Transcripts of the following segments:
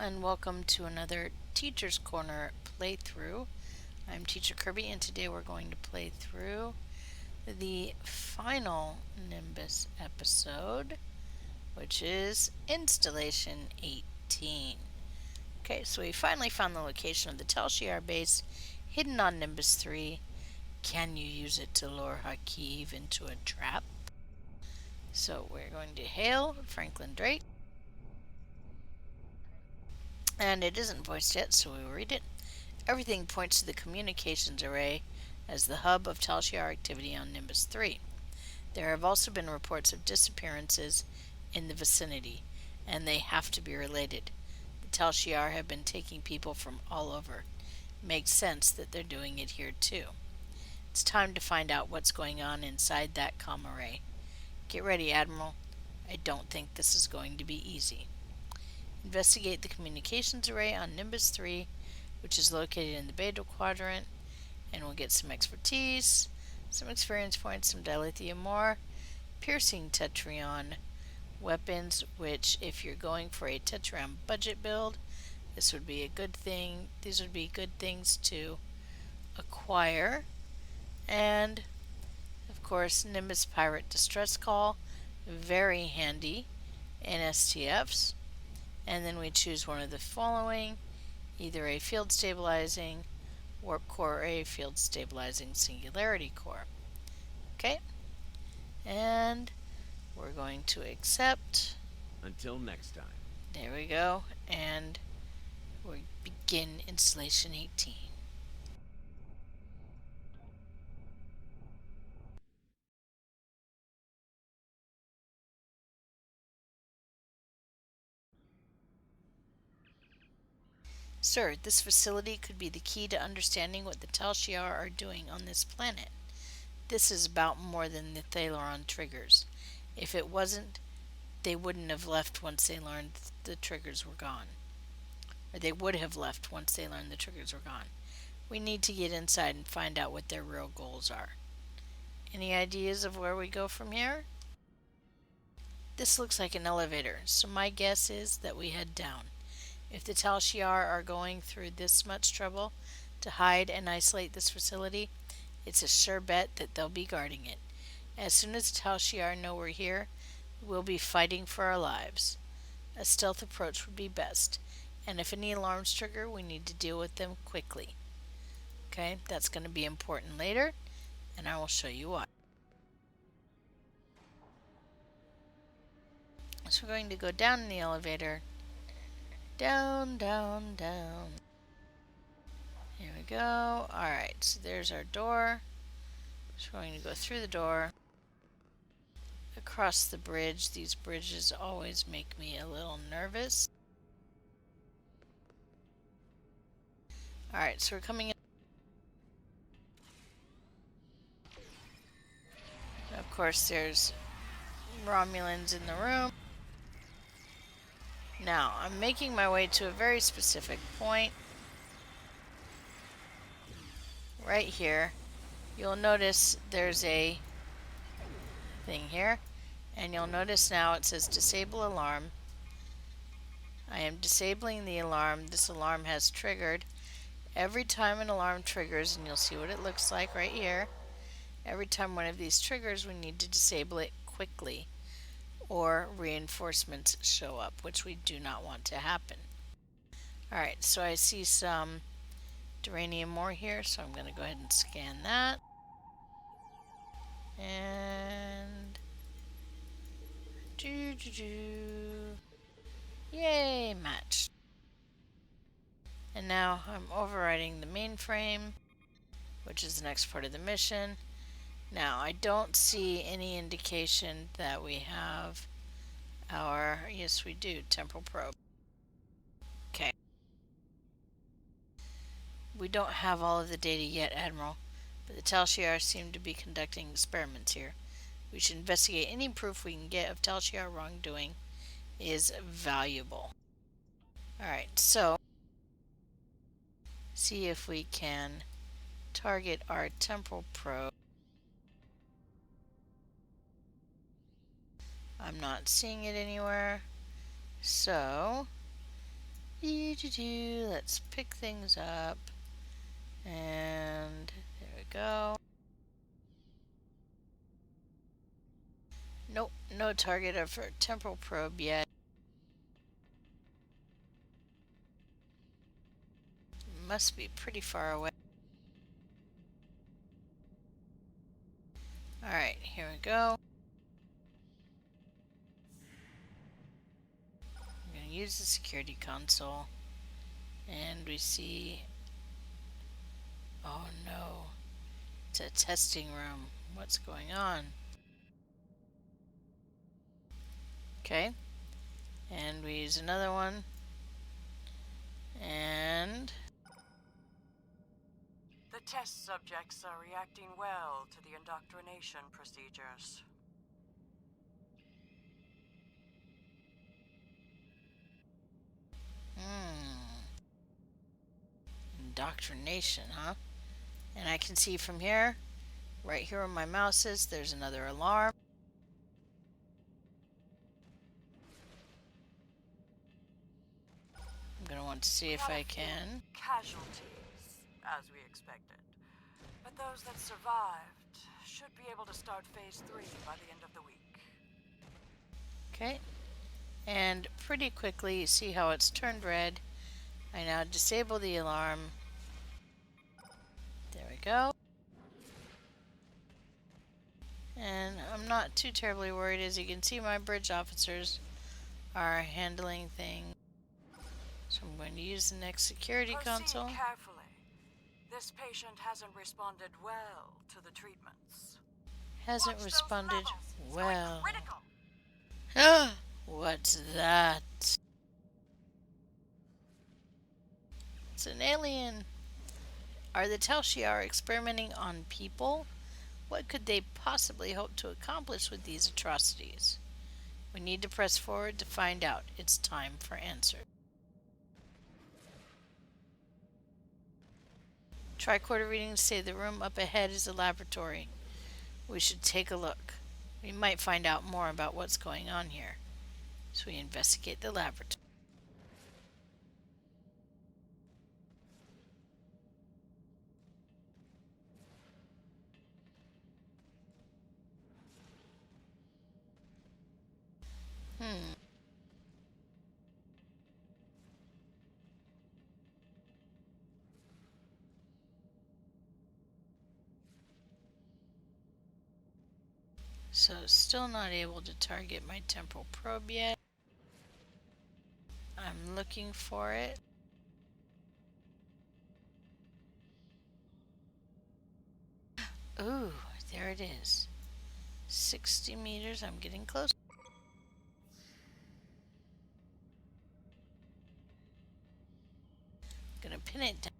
and welcome to another Teacher's Corner playthrough. I'm Teacher Kirby, and today we're going to play through the final Nimbus episode, which is Installation 18. Okay, so we finally found the location of the Tal Shiar base hidden on Nimbus 3. Can you use it to lure Hakeev into a trap? So we're going to hail Franklin Drake. And it isn't voiced yet, so we will read it. Everything points to the communications array as the hub of Tal Shiar activity on Nimbus 3. There have also been reports of disappearances in the vicinity, and they have to be related. The Tal Shiar have been taking people from all over. It makes sense that they're doing it here too. It's time to find out what's going on inside that comm array. Get ready, Admiral. I don't think this is going to be easy. Investigate the communications array on Nimbus 3, which is located in the Beta Quadrant, and we'll get some expertise, some experience points, some dilithium ore, piercing tetrion weapons, which if you're going for a tetrion budget build, this would be a good thing. These would be good things to acquire. And of course, Nimbus Pirate Distress Call, very handy in STFs. And then we choose one of the following, either a field stabilizing warp core or a field stabilizing singularity core. Okay, and we're going to accept. Until next time. There we go, and we begin installation 18. Sir, this facility could be the key to understanding what the Tal Shiar are doing on this planet. This is about more than the Thalaron triggers. If it wasn't, they wouldn't have left once they learned the triggers were gone. Or they would have left once they learned the triggers were gone. We need to get inside and find out what their real goals are. Any ideas of where we go from here? This looks like an elevator, so my guess is that we head down. If the Tal Shiar are going through this much trouble to hide and isolate this facility, it's a sure bet that they'll be guarding it. As soon as the Tal Shiar know we're here, we'll be fighting for our lives. A stealth approach would be best, and if any alarms trigger, we need to deal with them quickly. Okay, that's going to be important later, and I will show you why. So we're going to go down in the elevator. Down, down, down. Here we go. Alright, so there's our door. So we're going to go through the door. Across the bridge. These bridges always make me a little nervous. Alright, so we're coming in. Of course, there's Romulans in the room. Now, I'm making my way to a very specific point. Right here. You'll notice there's a thing here. And you'll notice now it says disable alarm. I am disabling the alarm. This alarm has triggered. Every time an alarm triggers, and you'll see what it looks like right here. Every time one of these triggers, we need to disable it quickly, or reinforcements show up, which we do not want to happen. Alright, so I see some duranium ore here, so I'm going to go ahead and scan that. And yay, match. And now I'm overriding the mainframe, which is the next part of the mission. Now, I don't see any indication that we have our, yes we do, temporal probe. Okay. We don't have all of the data yet, Admiral, but the Tal Shiar seem to be conducting experiments here. We should investigate any proof we can get of Tal Shiar wrongdoing is valuable. Alright, so see if we can target our temporal probe. I'm not seeing it anywhere. So, Let's pick things up. And there we go. Nope, no target of our temporal probe yet. Must be pretty far away. Alright, here we go. I'm going to use the security console. And we see... Oh no. It's a testing room. What's going on? Okay. And we use another one. And... The test subjects are reacting well to the indoctrination procedures. Indoctrination, huh? And I can see from here, right here where my mouse is, there's another alarm. I'm going to want to see if I can. Casualties, as we expected. But those that survived should be able to start phase 3 by the end of the week. Okay. And pretty quickly, you see how it's turned red. I now disable the alarm. There we go. And I'm not too terribly worried. As you can see, my bridge officers are handling things. So I'm going to use the next security console. Proceed carefully. This patient hasn't responded well to the treatments. Hasn't responded well. Critical. Ah, what's that? It's an alien. Are the Tal Shiar experimenting on people? What could they possibly hope to accomplish with these atrocities? We need to press forward to find out. It's time for answers. Tricorder readings say the room up ahead is a laboratory. We should take a look. We might find out more about what's going on here. So we investigate the laboratory. So still not able to target my temporal probe yet. I'm looking for it. Ooh, there it is. 60 meters, I'm getting close. Gonna pin it down.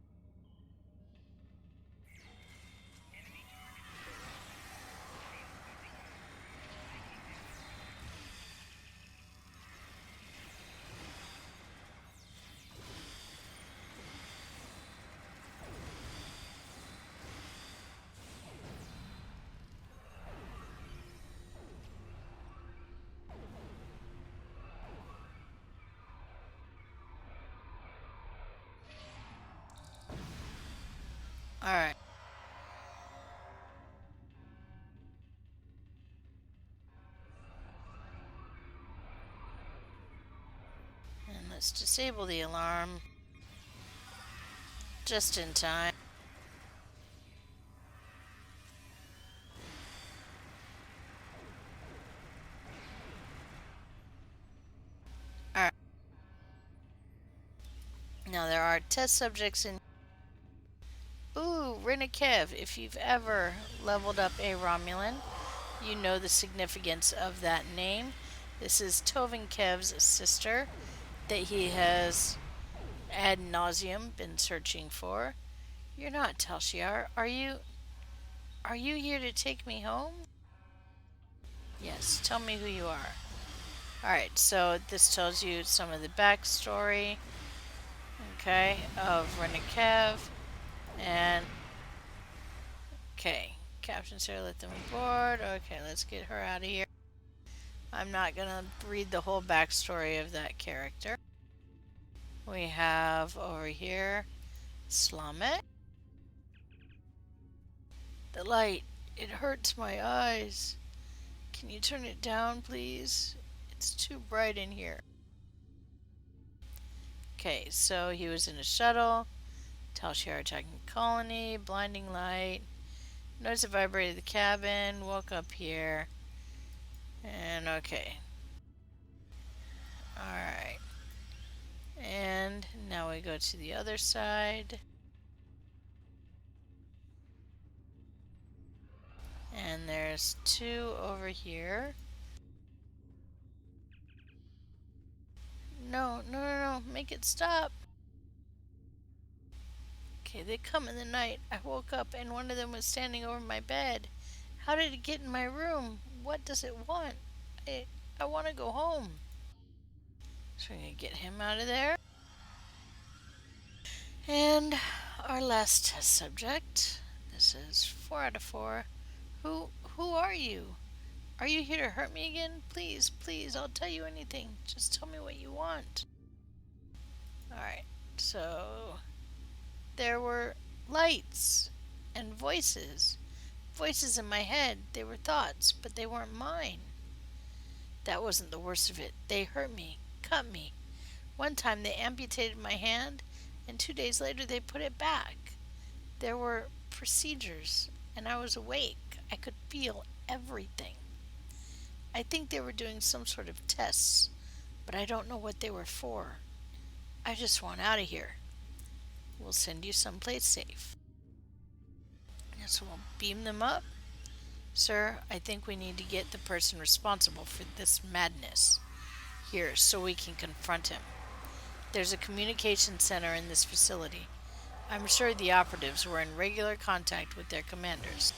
Alright. And let's disable the alarm. Just in time. Alright. Now there are test subjects in... Ooh, Renikev. If you've ever leveled up a Romulan, you know the significance of that name. This is Tovin Kev's sister that he has ad nauseum been searching for. You're not Tal Shiar, are you? Are you here to take me home? Yes, tell me who you are. Alright, so this tells you some of the backstory, okay, of Renikev. And, okay, Captain Sarah let them aboard. Okay, let's get her out of here. I'm not going to read the whole backstory of that character. We have over here Slamet. The light, it hurts my eyes. Can you turn it down, please? It's too bright in here. Okay, so he was in a shuttle. Talshar attacking colony. Blinding light. Notice it vibrated the cabin. Woke up here. And okay. Alright. And now we go to the other side. And there's two over here. No, no, no, no. Make it stop. Okay, they come in the night. I woke up and one of them was standing over my bed. How did it get in my room? What does it want? I want to go home. So we're going to get him out of there. And our last test subject. This is 4 out of 4. Who are you? Are you here to hurt me again? Please, please, I'll tell you anything. Just tell me what you want. Alright, so there were lights and voices. Voices in my head. They were thoughts, but they weren't mine. That wasn't the worst of it. They hurt me, cut me. One time they amputated my hand, and 2 days later they put it back. There were procedures, and I was awake. I could feel everything. I think they were doing some sort of tests, but I don't know what they were for. I just want out of here. We'll send you someplace safe. And so we'll beam them up. Sir, I think we need to get the person responsible for this madness here so we can confront him. There's a communication center in this facility. I'm sure the operatives were in regular contact with their commanders.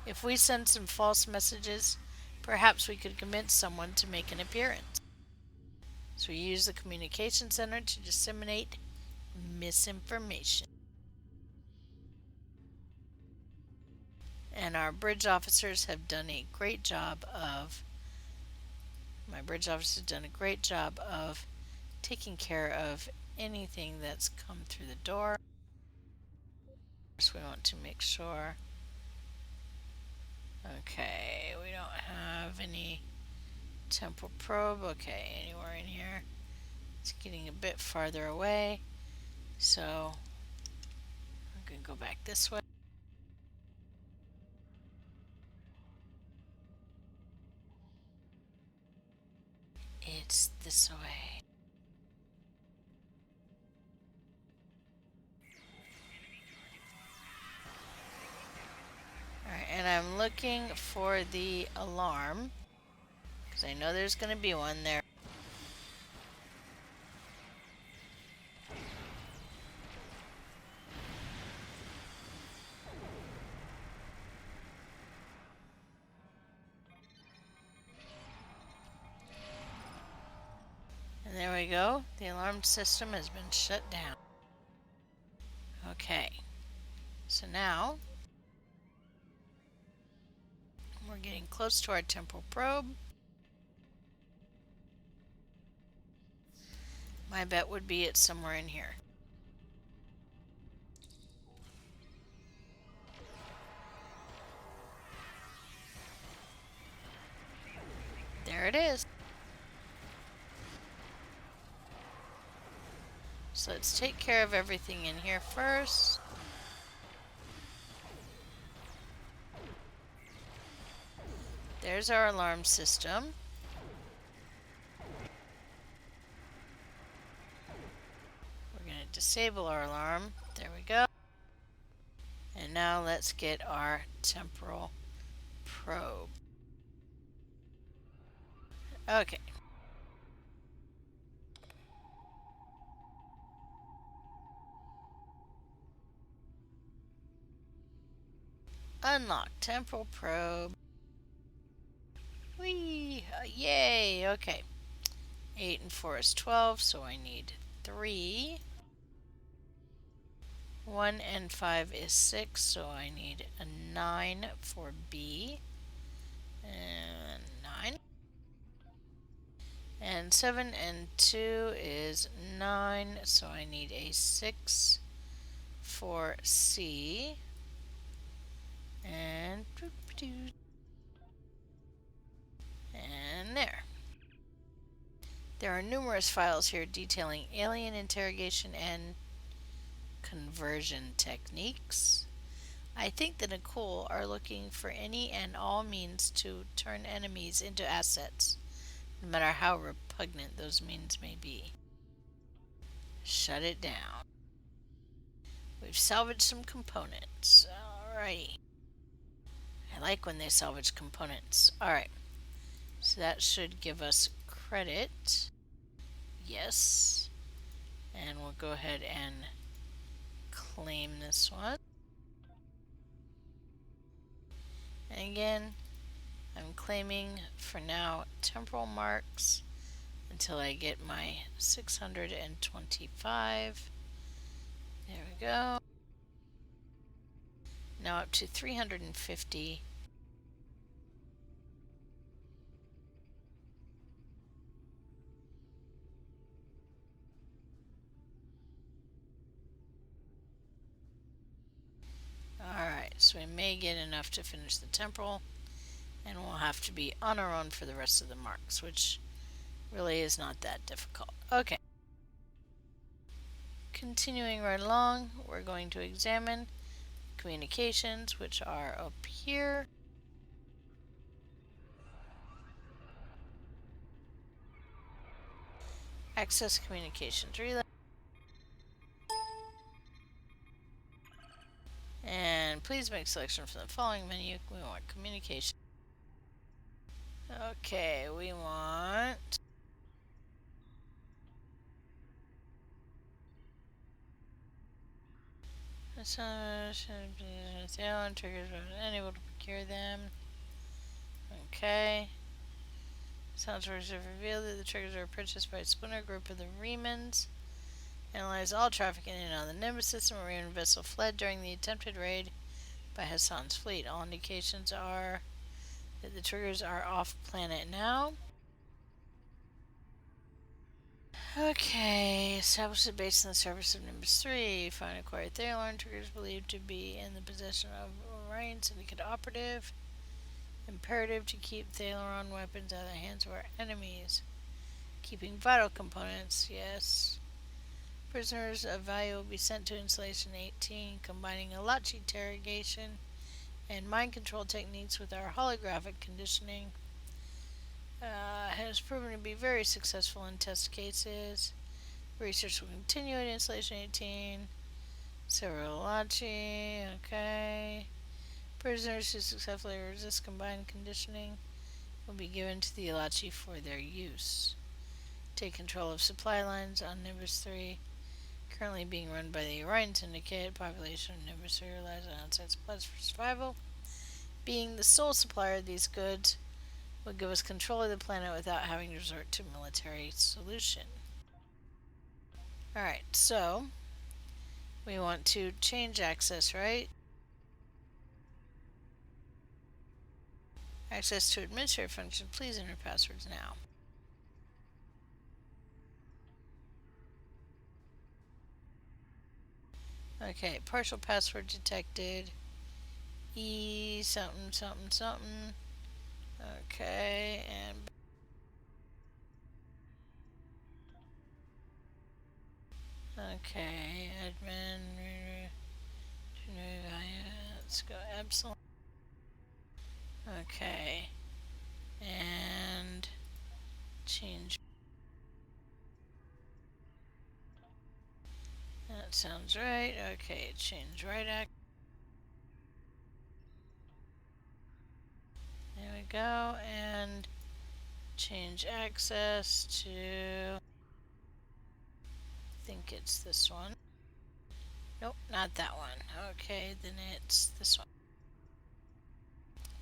If we send some false messages, perhaps we could convince someone to make an appearance. So we use the communication center to disseminate misinformation. And our bridge officers have done a great job of taking care of anything that's come through the door. So we want to make sure. Okay, we don't have any temporal probe. Okay, anywhere in here. It's getting a bit farther away. So I'm going to go back this way. It's this way. Alright, and I'm looking for the alarm, because I know there's going to be one there. And there we go. The alarm system has been shut down. Okay. So now we're getting close to our temporal probe. My bet would be it's somewhere in here. There it is. So let's take care of everything in here first. There's our alarm system. We're going to disable our alarm. There we go. And now let's get our temporal probe. Okay. Unlock temporal probe. Whee! Yay! Okay. 8 and 4 is 12, so I need 3. 1 and 5 is 6, so I need a 9 for B. And 9. And 7 and 2 is 9, so I need a 6 for C. And there. There are numerous files here detailing alien interrogation and conversion techniques. I think the Nicole are looking for any and all means to turn enemies into assets, no matter how repugnant those means may be. Shut it down. We've salvaged some components. Alrighty. I like when they salvage components. Alright. So that should give us credit. Yes. And we'll go ahead and claim this one. And again, I'm claiming for now temporal marks until I get my 625. There we go. Now up to 350. Alright, so we may get enough to finish the temporal, and we'll have to be on our own for the rest of the marks, which really is not that difficult. Okay. Continuing right along, we're going to examine communications, which are up here. Access communications relay. And please make selection from the following menu. We want communication. Okay, we want triggers unable to procure them. Okay. Sounds have revealed that the triggers are purchased by a splinter group of the Remans. Analyze all traffic in and out of the Nimbus system. A Reman vessel fled during the attempted raid by Hassan's fleet. All indications are that the triggers are off planet now. Okay, establish a base in the surface of Nimbus 3. Find acquired Thalorn triggers believed to be in the possession of Orion Syndicate operative. Imperative to keep Thalorn weapons out of the hands of our enemies. Keeping vital components, yes. Prisoners of value will be sent to Installation 18, combining Alachi interrogation and mind control techniques with our holographic conditioning. Has proven to be very successful in test cases. Research will continue at Installation 18. Several Alachi, okay. Prisoners who successfully resist combined conditioning will be given to the Alachi for their use. Take control of supply lines on Nimbus 3. Currently being run by the Orion Syndicate. Population of Nimbus 3 relies on outside supplies for survival. Being the sole supplier of these goods would give us control of the planet without having to resort to military solution. Alright, so we want to change access, right? Access to administrative function. Please enter passwords now. Okay, partial password detected. E something something something. Okay, and okay, admin. Let's go Epsilon. Okay, and change. That sounds right. Okay, change right act. There we go, and change access to. I think it's this one. Nope, not that one. Okay, then it's this one.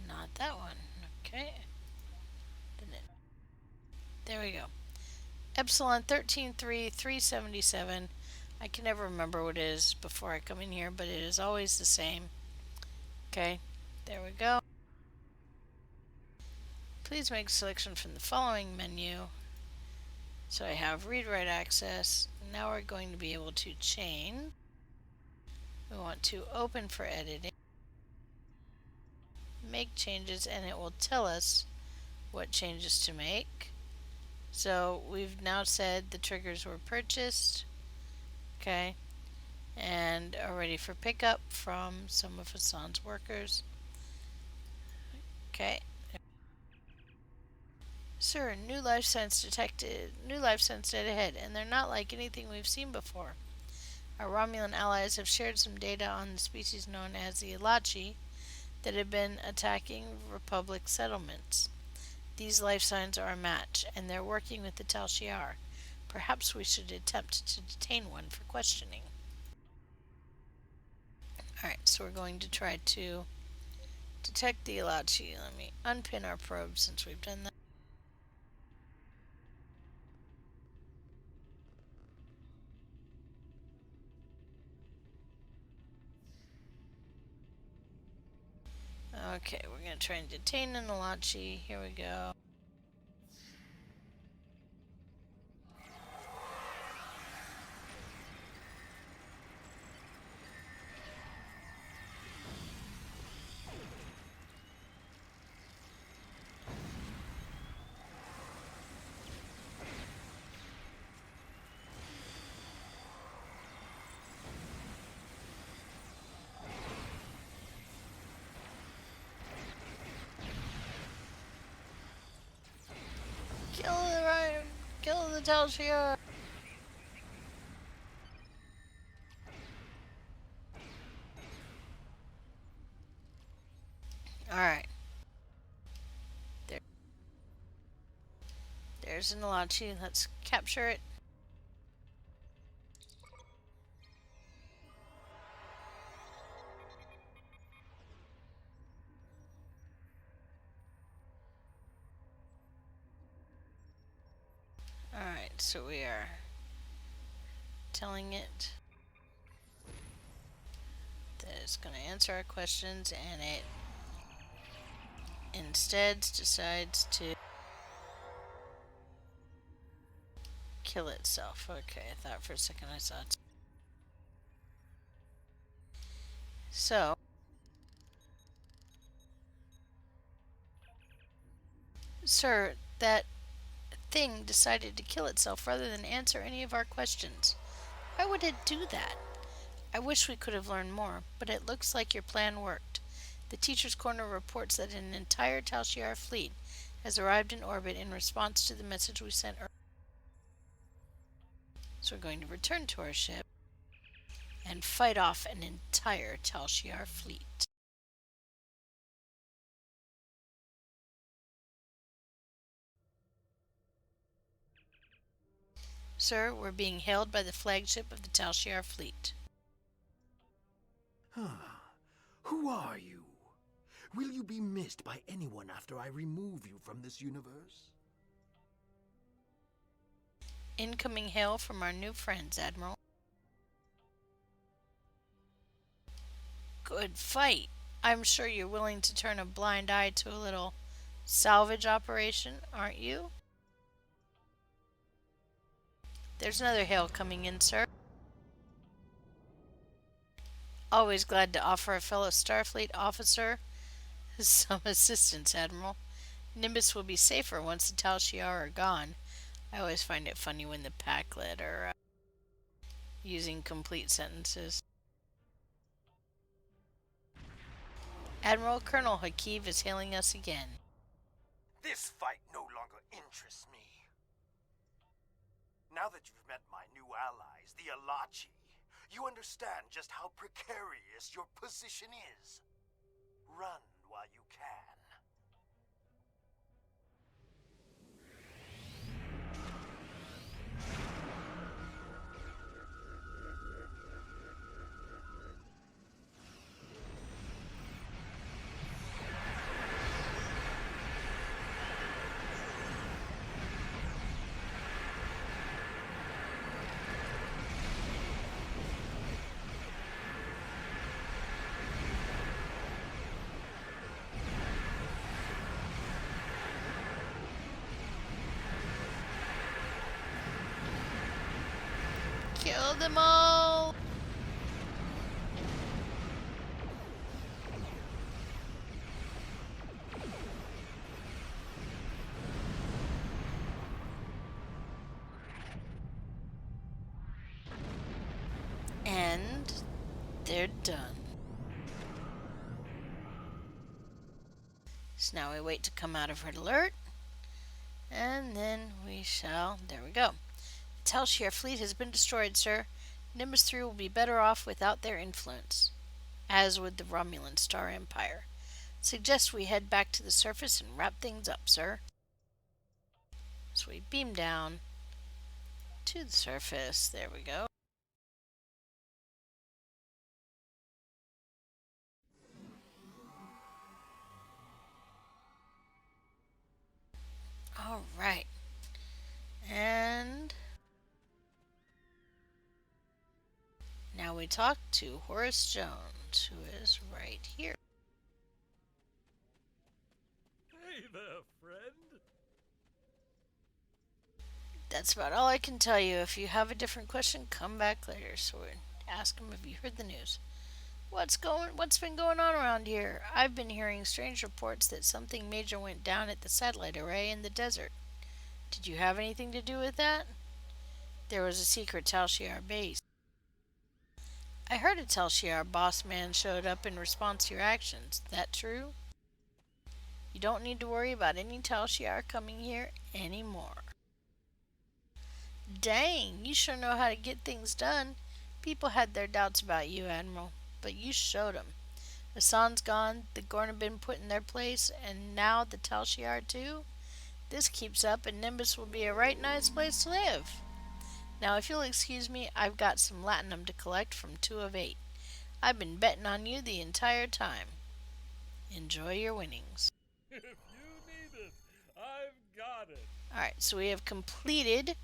Not that one. Okay. Then there we go. Epsilon 133377. I can never remember what it is before I come in here, but it is always the same. Okay, there we go. Please make selection from the following menu. So I have read-write access. Now we're going to be able to chain. We want to open for editing, make changes, and it will tell us what changes to make. So we've now said the triggers were purchased, okay, and are ready for pickup from some of Hassan's workers. Okay. Sir, new life signs detected. New life signs dead ahead, and they're not like anything we've seen before. Our Romulan allies have shared some data on the species known as the Ilachi that have been attacking Republic settlements. These life signs are a match, and they're working with the Tal Shiar. Perhaps we should attempt to detain one for questioning. Alright, so we're going to try to detect the Ilachi. Let me unpin our probe since we've done that. Okay, we're going to try and detain an Ilachi. Here we go. Kill the Tal Shiar! Alright. There's an Ilachi. Let's capture it. Alright, so we are telling it that it's going to answer our questions, and it instead decides to kill itself. Okay, I thought for a second I saw it. So, sir, that thing decided to kill itself rather than answer any of our questions. Why would it do that? I wish we could have learned more, but it looks like your plan worked. The Teacher's Corner reports that an entire Tal Shiar fleet has arrived in orbit in response to the message we sent earlier. So we're going to return to our ship and fight off an entire Tal Shiar fleet. Sir, we're being hailed by the flagship of the Tal Shiar fleet. Who are you? Will you be missed by anyone after I remove you from this universe? Incoming hail from our new friends, Admiral. Good fight. I'm sure you're willing to turn a blind eye to a little salvage operation, aren't you? There's another hail coming in, sir. Always glad to offer a fellow Starfleet officer some assistance, Admiral. Nimbus will be safer once the Tal Shiar are gone. I always find it funny when the Packlet are using complete sentences. Admiral Colonel Hakeev is hailing us again. This fight no longer interests me. Now that you've met my new allies, the Ilachi, you understand just how precarious your position is. Run while you can. Kill them all! And they're done. So now we wait to come out of red alert. And then we shall... There we go. The Telshire fleet has been destroyed, sir. Nimbus 3 will be better off without their influence. As would the Romulan Star Empire. Suggest we head back to the surface and wrap things up, sir. So we beam down to the surface. There we go. Alright. And now we talk to Horace Jones, who is right here. Hey there, friend. That's about all I can tell you. If you have a different question, come back later. So we ask him if you heard the news. What's been going on around here? I've been hearing strange reports that something major went down at the satellite array in the desert. Did you have anything to do with that? There was a secret Tal Shiar base. I heard a Tal Shiar boss man showed up in response to your actions. That true? You don't need to worry about any Tal Shiar coming here anymore. Dang, you sure know how to get things done. People had their doubts about you, Admiral, but you showed them. Hassan's gone, the Gorn have been put in their place, and now the Tal Shiar too? This keeps up and Nimbus will be a right nice place to live. Now, if you'll excuse me, I've got some latinum to collect from 2 of 8. I've been betting on you the entire time. Enjoy your winnings. If you need it, I've got it. Alright, so we have completed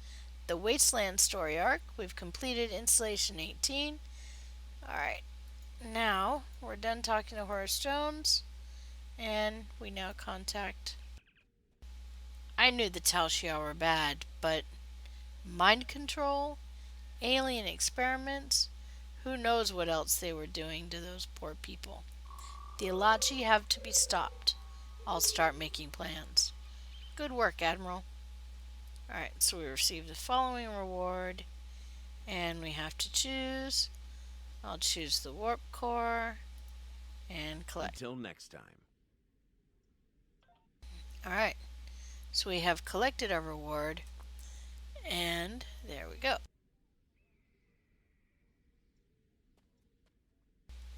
the Wasteland story arc. We've completed Installation 18. Alright, now we're done talking to Horace Jones, and we now contact... I knew the Tal Shiar were bad, but mind control, alien experiments, who knows what else they were doing to those poor people. The Alachi have to be stopped. I'll start making plans. Good work, Admiral. Alright, so we received the following reward, and we have to choose. I'll choose the warp core and collect. Until next time. Alright, so we have collected our reward, and there we go.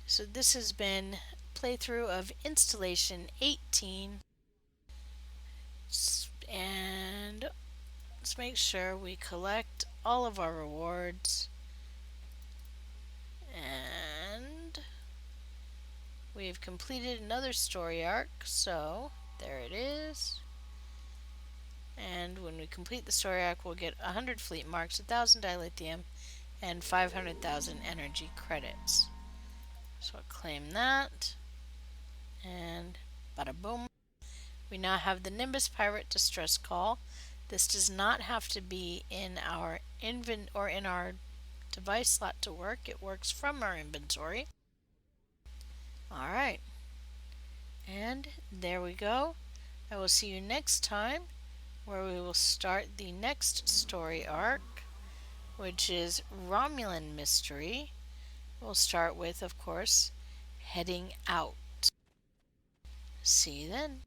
So this has been playthrough of Installation 18, and let's make sure we collect all of our rewards, and we've completed another story arc, so there it is. And when we complete the story arc, we'll get 100 fleet marks, 1,000 dilithium, and 500,000 energy credits. So I'll claim that, and bada boom. We now have the Nimbus Pirate Distress Call. This does not have to be in our in our device slot to work. It works from our inventory. Alright. And there we go. I will see you next time, where we will start the next story arc, which is Romulan Mystery. We'll start with, of course, heading out. See you then.